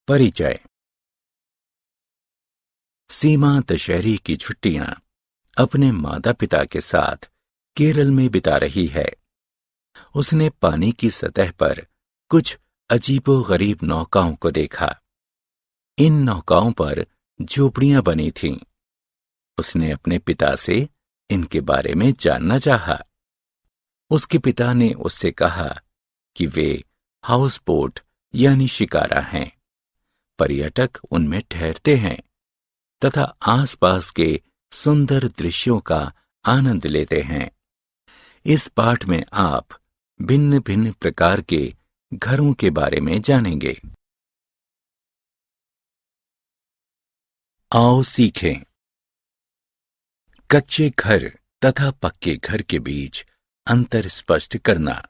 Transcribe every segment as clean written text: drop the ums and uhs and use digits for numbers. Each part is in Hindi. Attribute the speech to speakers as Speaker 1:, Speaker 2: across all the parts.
Speaker 1: परिचय। सीमा दशहरे की छुट्टियां अपने माता पिता के साथ केरल में बिता रही है। उसने पानी की सतह पर कुछ अजीबोगरीब नौकाओं को देखा। इन नौकाओं पर झोपड़ियां बनी थीं। उसने अपने पिता से इनके बारे में जानना चाहा। उसके पिता ने उससे कहा कि वे हाउस बोट यानी शिकारा हैं। पर्यटक उनमें ठहरते हैं तथा आसपास के सुंदर दृश्यों का आनंद लेते हैं। इस पाठ में आप भिन्न भिन्न प्रकार के घरों के बारे में जानेंगे। आओ सीखें। कच्चे घर तथा पक्के घर के बीच अंतर स्पष्ट करना,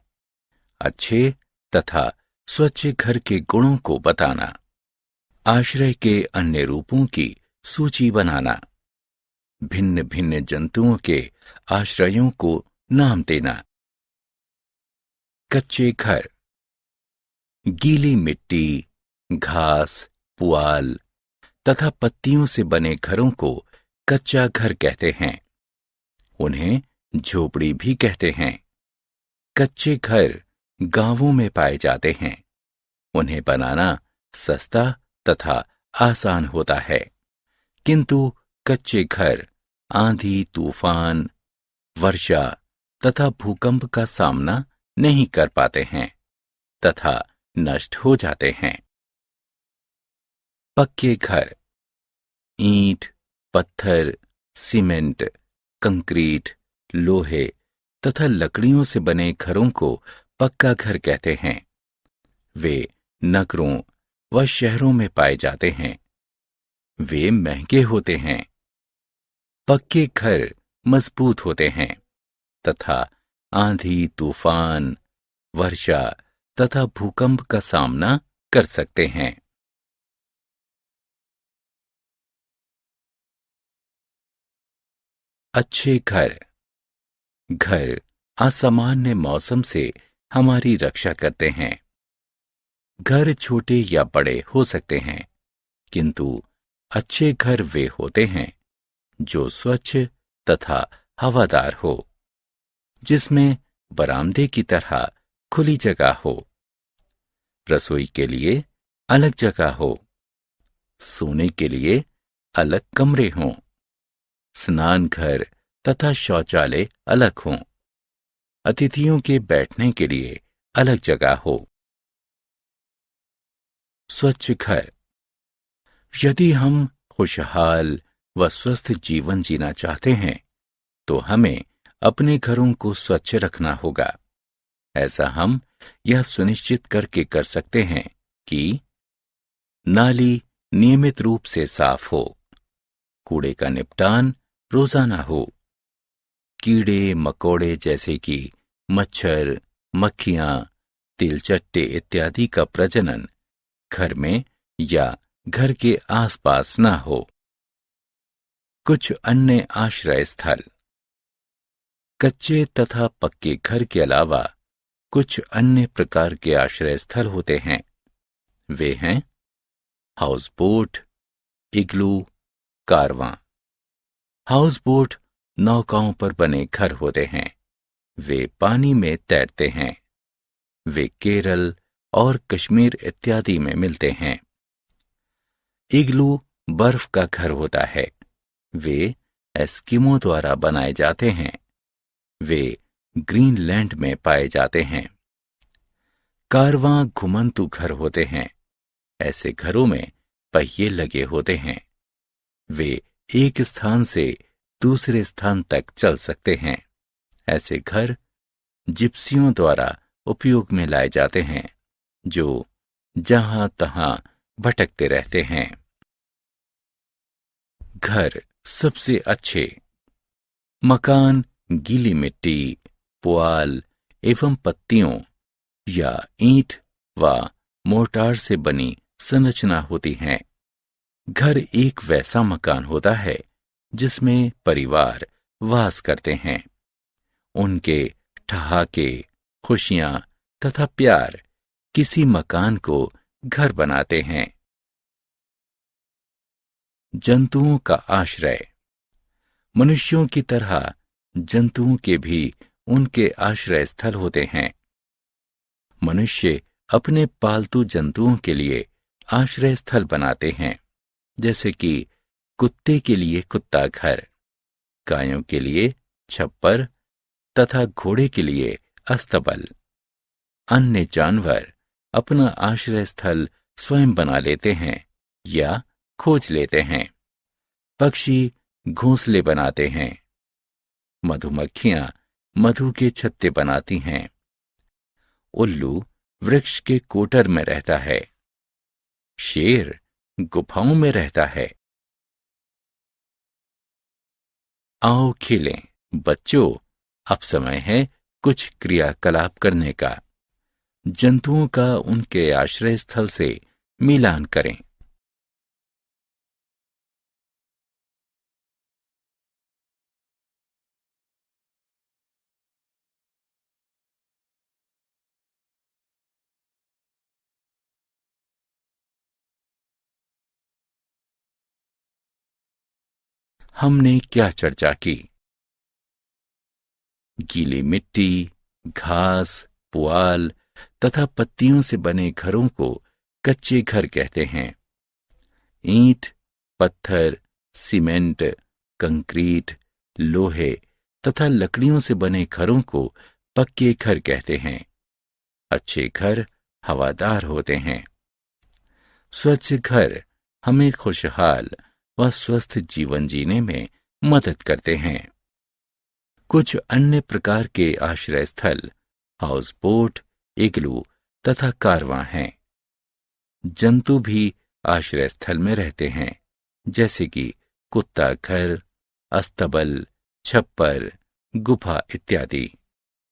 Speaker 1: अच्छे तथा स्वच्छ घर के गुणों को बताना, आश्रय के अन्य रूपों की सूची बनाना, भिन्न भिन्न जंतुओं के आश्रयों को नाम देना। कच्चे घर। गीली मिट्टी, घास, पुआल तथा पत्तियों से बने घरों को कच्चा घर कहते हैं। उन्हें झोपड़ी भी कहते हैं। कच्चे घर गांवों में पाए जाते हैं। उन्हें बनाना सस्ता तथा आसान होता है, किंतु कच्चे घर आंधी, तूफान, वर्षा तथा भूकंप का सामना नहीं कर पाते हैं तथा नष्ट हो जाते हैं। पक्के घर। ईंट, पत्थर, सीमेंट, कंक्रीट, लोहे तथा लकड़ियों से बने घरों को पक्का घर कहते हैं। वे नगरों व शहरों में पाए जाते हैं। वे महंगे होते हैं। पक्के घर मजबूत होते हैं तथा आंधी, तूफान, वर्षा तथा भूकंप का सामना कर सकते हैं। अच्छे घर। घर असामान्य मौसम से हमारी रक्षा करते हैं। घर छोटे या बड़े हो सकते हैं, किंतु अच्छे घर वे होते हैं जो स्वच्छ तथा हवादार हो, जिसमें बरामदे की तरह खुली जगह हो, रसोई के लिए अलग जगह हो, सोने के लिए अलग कमरे हों, स्नान घर तथा शौचालय अलग हों, अतिथियों के बैठने के लिए अलग जगह हो। स्वच्छ घर। यदि हम खुशहाल व स्वस्थ जीवन जीना चाहते हैं तो हमें अपने घरों को स्वच्छ रखना होगा। ऐसा हम यह सुनिश्चित करके कर सकते हैं कि नाली नियमित रूप से साफ हो, कूड़े का निपटान रोजाना हो, कीड़े मकोड़े जैसे कि मच्छर, मक्खियां, तिलचट्टे इत्यादि का प्रजनन घर में या घर के आसपास ना हो। कुछ अन्य आश्रय स्थल। कच्चे तथा पक्के घर के अलावा कुछ अन्य प्रकार के आश्रय स्थल होते हैं। वे हैं हाउस बोट, इग्लू, कारवां। हाउस बोट नौकाओं पर बने घर होते हैं। वे पानी में तैरते हैं। वे केरल और कश्मीर इत्यादि में मिलते हैं। इग्लू बर्फ का घर होता है। वे एस्किमो द्वारा बनाए जाते हैं। वे ग्रीनलैंड में पाए जाते हैं। कारवां घुमंतू घर होते हैं। ऐसे घरों में पहिए लगे होते हैं। वे एक स्थान से दूसरे स्थान तक चल सकते हैं। ऐसे घर जिप्सियों द्वारा उपयोग में लाए जाते हैं, जो जहां तहां भटकते रहते हैं। घर सबसे अच्छे। मकान गीली मिट्टी, पुआल एवं पत्तियों या ईंट व मोर्टार से बनी संरचना होती हैं। घर एक वैसा मकान होता है जिसमें परिवार वास करते हैं। उनके ठहाके, खुशियां तथा प्यार किसी मकान को घर बनाते हैं। जंतुओं का आश्रय। मनुष्यों की तरह जंतुओं के भी उनके आश्रय स्थल होते हैं। मनुष्य अपने पालतू जंतुओं के लिए आश्रय स्थल बनाते हैं, जैसे कि कुत्ते के लिए कुत्ता घर, गायों के लिए छप्पर तथा घोड़े के लिए अस्तबल। अन्य जानवर अपना आश्रय स्थल स्वयं बना लेते हैं या खोज लेते हैं। पक्षी घोंसले बनाते हैं। मधुमक्खियां मधु के छत्ते बनाती हैं। उल्लू वृक्ष के कोटर में रहता है। शेर गुफाओं में रहता है। आओ खेलें बच्चों, अब समय है कुछ क्रियाकलाप करने का। जंतुओं का उनके आश्रय स्थल से मिलान करें। हमने क्या चर्चा की? गीली मिट्टी, घास, पुआल तथा पत्तियों से बने घरों को कच्चे घर कहते हैं। ईंट, पत्थर, सीमेंट, कंक्रीट, लोहे तथा लकड़ियों से बने घरों को पक्के घर कहते हैं। अच्छे घर हवादार होते हैं। स्वच्छ घर हमें खुशहाल व स्वस्थ जीवन जीने में मदद करते हैं। कुछ अन्य प्रकार के आश्रय स्थल हाउस बोट, इग्लू तथा कारवां हैं। जंतु भी आश्रय स्थल में रहते हैं, जैसे कि कुत्ता घर, अस्तबल, छप्पर, गुफा इत्यादि।